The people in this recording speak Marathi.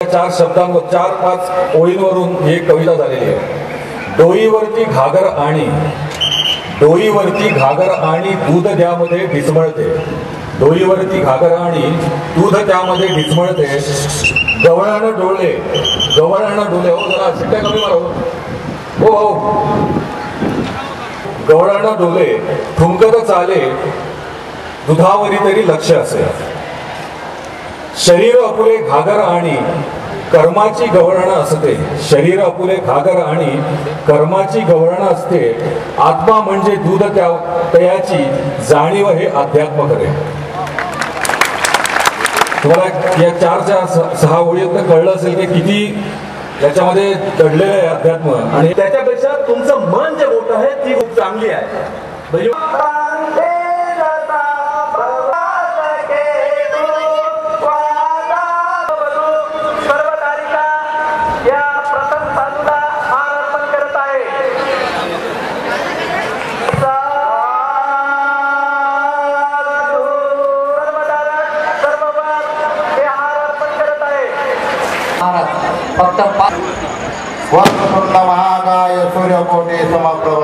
चार शब्दांवर 4-5 ओळींवरून ही एक कविता झालेली आहे. डोईवरती घागर आणि दूध त्यामध्ये ढिचमळते. डोईवरती घागर आणि दूध त्यामध्ये ढिचमळते. गवळण डोळे हो जरा शिट्ट्या कमी मारो हो. गवळण डोले ठुमकत चाले दुधावरी तरी लक्ष असे. शरीर अपुरे घागर आणि कर्माची गवळण असते. शरीर अपुरे घागर आणि कर्माची गवळण असते. आत्मा म्हणजे दूध तयाची जाणीव हे अध्यात्म करे. तुम्हाला या 4-6 ओळीतनं कळलं असेल की किती याच्यामध्ये दडलेलं आहे अध्यात्म. आणि त्याच्यापेक्षा तुमचं मन जे मोठं आहे ती खूप चांगली आहे. फक्त महाकाय सूर्यकोटी समप्रभ